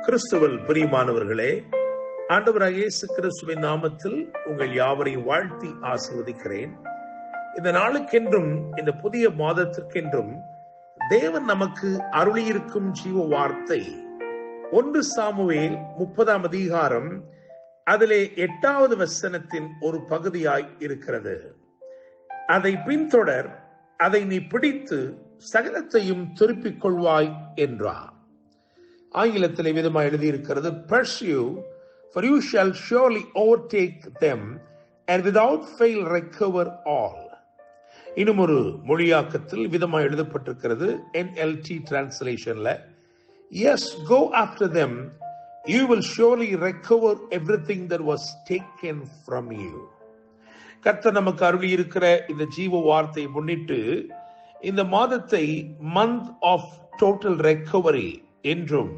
கிறிஸ்துவில் பிரியமானவர்களே, ஆண்டவராகிய இயேசு கிறிஸ்துவின் நாமத்தில் உங்கள் யாவரையும் வாழ்த்தி ஆசீர்வதிக்கிறேன். இந்த நாளுக்கென்றும் இந்த புதிய மாதத்திற்கென்றும் தேவன் நமக்கு அருளியிருக்கும் ஜீவ வார்த்தை 1 சாமுவேல் 30ஆம் அதிகாரம் அதிலே 8வது வசனத்தின் ஒரு பகுதியாய் இருக்கிறது. அதை பின்தொடர், அதை நீ பிடித்து சகலத்தையும் திருப்பிக் கொள்வாய் என்றார். ஆங்கிலத்திலே விதமாக எழுதியிருக்கிறது, pursue, for you shall surely overtake them and without fail recover all. இன்னும் ஒரு மொழியாக்கத்தில் விதமாக எழுதப்பட்டிருக்கிறது, NLT டிரான்ஸ்லேஷன்ல, yes, go after them, you will surely recover everything that was taken from you. கர்த்தர் நமக்கு அருளி இருக்கிற இந்த ஜீவ வார்த்தை முன்னிட்டு இந்த மாதத்தை மந்த் ஆஃப் டோட்டல் ரெக்கவரி என்றும்,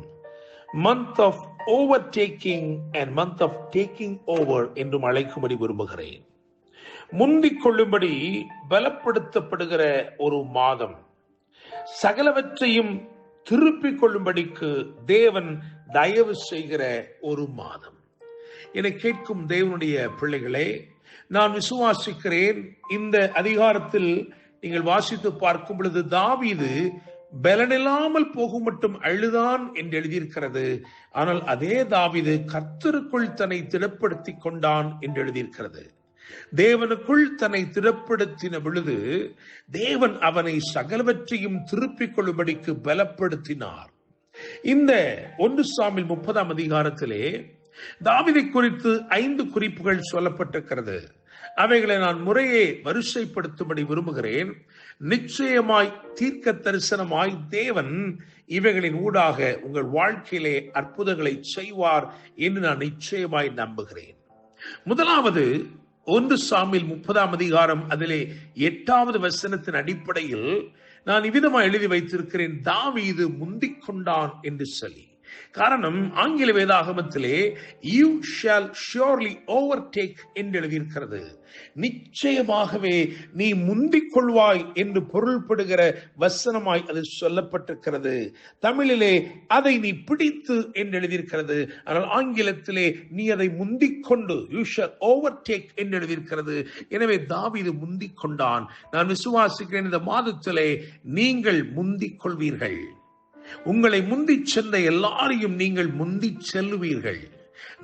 month of overtaking and month of taking over என்றும் அழைக்கும்படி விரும்புகிறேன். முந்திக் கொள்ளும்படி பலப்படுத்தப்படுகிற ஒரு மாதம், சகலவற்றையும் திருப்பிக் கொள்ளும்படிக்கு தேவன் தயவு செய்கிற ஒரு மாதம். என கேட்கும் தேவனுடைய பிள்ளைகளே, நான் விசுவாசிக்கிறேன், இந்த அதிகாரத்தில் நீங்கள் வாசித்து பார்க்கும் பொழுது தாவீது பலனில்லாமல் போகும் மட்டும் அழுதான் என்று எழுதியிருக்கிறது. ஆனால் அதே தாவீது கர்த்தருக்குள் தன்னை திடப்படுத்திக் கொண்டான் என்று எழுதியிருக்கிறது. தேவனுக்குள் தன்னை திடப்படுத்தின பொழுது தேவன் அவனை சகலவற்றையும் திருப்பிக் கொள்ளும்படிக்கு பலப்படுத்தினார். இந்த 1 சாமுவேல் 30ஆம் அதிகாரத்திலே தாவீதை குறித்து 5 குறிப்புகள் சொல்லப்பட்டிருக்கிறது. அவைகளை நான் முறையே வரிசைப்படுத்தும்படி விரும்புகிறேன். நிச்சயமாய் தீர்க்க தரிசனமாய் தேவன் இவைகளின் ஊடாக உங்கள் வாழ்க்கையிலே அற்புதங்களை செய்வார் என்று நான் நிச்சயமாய் நம்புகிறேன். முதலாவது 1 சாமுவேல் 30ஆம் அதிகாரம் அதிலே 8வது வசனத்தின் அடிப்படையில் நான் இவ்விதமாக எழுதி வைத்திருக்கிறேன், தாவீது முந்திக் கொண்டான் என்று சொல்லி. காரணம், ஆங்கில வேதாகமத்திலே you shall surely overtake என்று எழுதியிருக்கிறது. நிச்சயமாகவே நீ முந்திக் கொள்வாய் என்று பொருள்படுகிற வசனமாய் அது சொல்லப்பட்டிருக்கிறது. தமிழிலே அதை நீ பிடித்து என்று எழுதியிருக்கிறது. ஆனால் ஆங்கிலத்திலே நீ அதை முந்திக் கொண்டு, you shall overtake என்று எழுதியிருக்கிறது. எனவே தாவீது முந்திக் கொண்டான். நான் விசுவாசிக்கிறேன், இந்த மாதத்திலே நீங்கள் முந்திக் கொள்வீர்கள். உங்களை முந்தி சென்ற எல்லாரையும் நீங்கள் முந்தி செல்லுவீர்கள்.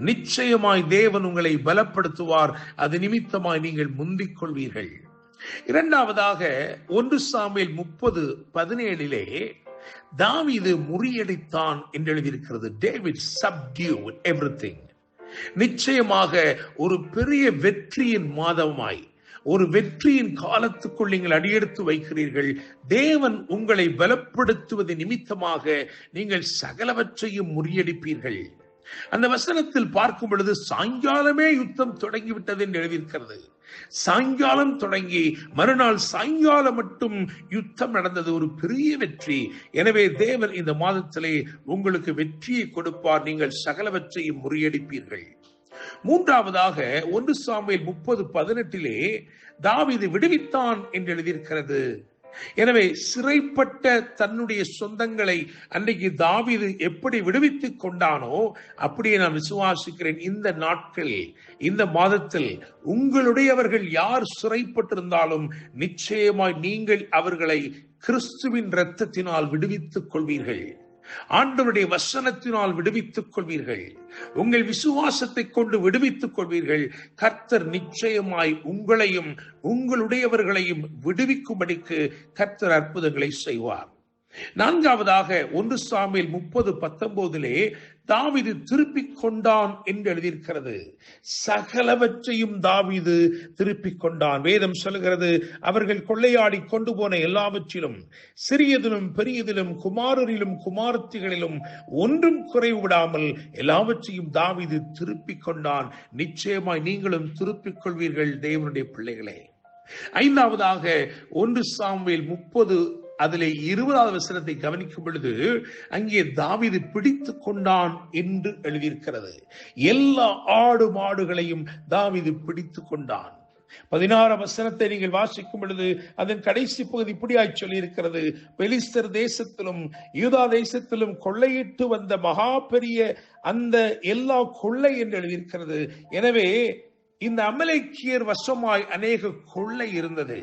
நிச்சயமாய் தேவன் உங்களை பலப்படுத்துவார். அது நிமித்தமாய் நீங்கள் முந்திக் கொள்வீர்கள். இரண்டாவதாக 1 சாமுவேல் 30:17 தாவீது முறியடித்தான் என்று எழுதியிருக்கிறது. David subdued everything. நிச்சயமாக ஒரு பெரிய வெற்றியின் மாதமாய், ஒரு வெற்றியின் காலத்துக்குள் நீங்கள் அடியெடுத்து வைக்கிறீர்கள். தேவன் உங்களை பலப்படுத்துவது நிமித்தமாக நீங்கள் சகலவற்றையும் முறியடிப்பீர்கள். அந்த வசனத்தில் பார்க்கும் பொழுது சாயங்காலமே யுத்தம் தொடங்கிவிட்டது என்று எழுதியிருக்கிறது. சாயங்காலம் தொடங்கி மறுநாள் சாயங்காலம் மட்டும் யுத்தம் நடந்தது. ஒரு பெரிய வெற்றி. எனவே தேவன் இந்த மாதத்திலே உங்களுக்கு வெற்றியை கொடுப்பார். நீங்கள் சகலவற்றையும் முறியடிப்பீர்கள். மூன்றாவதாக 1 சாமுவேல் 30:18 தாவீது விடுவித்தான் என்று எழுதியிருக்கிறது. எனவே சிறைப்பட்ட தன்னுடைய சொந்தங்களை அன்றைக்கு தாவீது எப்படி விடுவித்துக் கொண்டானோ அப்படியே நான் விசுவாசிக்கிறேன், இந்த நாட்களில், இந்த மாதத்தில் உங்களுடையவர்கள் யார் சிறைப்பட்டிருந்தாலும் நிச்சயமாய் நீங்கள் அவர்களை கிறிஸ்துவின் இரத்தத்தினால் விடுவித்துக் கொள்வீர்கள். ஆண்டவருடைய வசனத்தினால் விடுவித்துக் கொள்வீர்கள். உங்கள் விசுவாசத்தை கொண்டு விடுவித்துக் கொள்வீர்கள். கர்த்தர் நிச்சயமாய் உங்களையும் உங்களுடையவர்களையும் விடுவிக்கும்படிக்கு கர்த்தர் அற்புதங்களை செய்வார். நான்காவதாக 1 சாமுவேல் 30:19 தாவீது திருப்பிக் கொண்டான் என்று எழுதியிருக்கிறது. சகலவற்றையும் தாவீது திருப்பிக் கொண்டான். வேதம் சொல்லுகிறது, அவர்கள் கொள்ளையாடி கொண்டு போன எல்லாவற்றிலும், சிறியதிலும் பெரியதிலும், குமாரரிலும் குமாரத்திகளிலும் ஒன்றும் குறைவிடாமல் எல்லாவற்றையும் தாவீது திருப்பிக் கொண்டான். நிச்சயமாய் நீங்களும் திருப்பிக் கொள்வீர்கள் தேவனுடைய பிள்ளைகளே. ஐந்தாவதாக 1 சாமுவேல் 30 அதிலே 20வது வசனத்தை கவனிக்கும் பொழுது அங்கே தாவீது பிடித்துக் கொண்டான் என்று எழுதியிருக்கிறது. எல்லா ஆடு மாடுகளையும் தாவீது பிடித்துக் கொண்டான். 16 வசனத்தை நீங்கள் வாசிக்கும் பொழுது அதன் கடைசி பகுதி இப்படியாய் சொல்லி இருக்கிறது, பெலிஸ்தர் தேசத்திலும் யூதா தேசத்திலும் கொள்ளையிட்டு வந்த மகா பெரிய அந்த எல்லா கொள்ளை என்று எழுதியிருக்கிறது. எனவே இந்த அமலேக்கியர் வசமாய் அநேக கொள்ளை இருந்தது.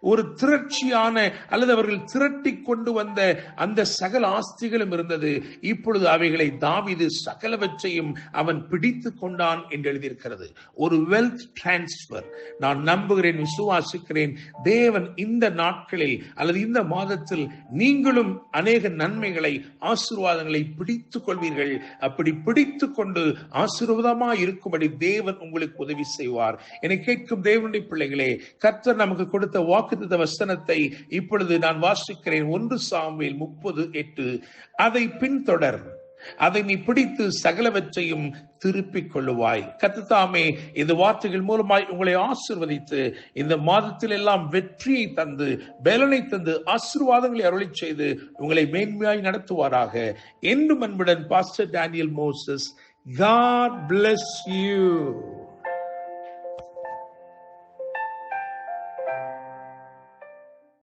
ஒரு திரட்சியான அல்லது அவர்கள் திரட்டி கொண்டு வந்த அந்த சகல ஆஸ்திகளும் இருந்தது. இப்பொழுது அவைகளை தாவீது சகலவற்றையும் அவன் பிடித்து கொண்டான் என்று எழுதியிருக்கிறது. ஒரு வெல்த் டிரான்ஸ்பர். நான் நம்புகிறேன், விசுவாசிக்கிறேன், தேவன் இந்த நாட்களில் அல்லது இந்த மாதத்தில் நீங்களும் அநேக நன்மைகளை ஆசீர்வாதங்களை பிடித்துக் கொள்வீர்கள். அப்படி பிடித்து கொண்டு ஆசீர்வாதமாய் இருக்கும்படி தேவன் உங்களுக்கு உதவி செய்வார். என்னை கேட்கும் தேவனுடைய பிள்ளைகளே, கர்த்தர் நமக்கு கொடுத்த வாக்குத்தத்த வசனத்தை இப்பொழுது நான் வாசிக்கிறேன். 1 சாமுவேல் 30:8. அதை பின்தொடர், அதை நீ பிடித்து சகலவற்றையும் திருப்பிக் கொள்ளுவாய். கர்த்தர் தாமே இந்த வார்த்தைகள் மூலமாய் உங்களை ஆசீர்வதித்து இந்த மாதத்தில் எல்லாம் வெற்றியை தந்து பலனை தந்து ஆசீர்வாதங்களை அருளி செய்து உங்களை மேன்மையாய் நடத்துவாராக. என்றும் அன்புடன் pastor Daniel Moses. God bless you.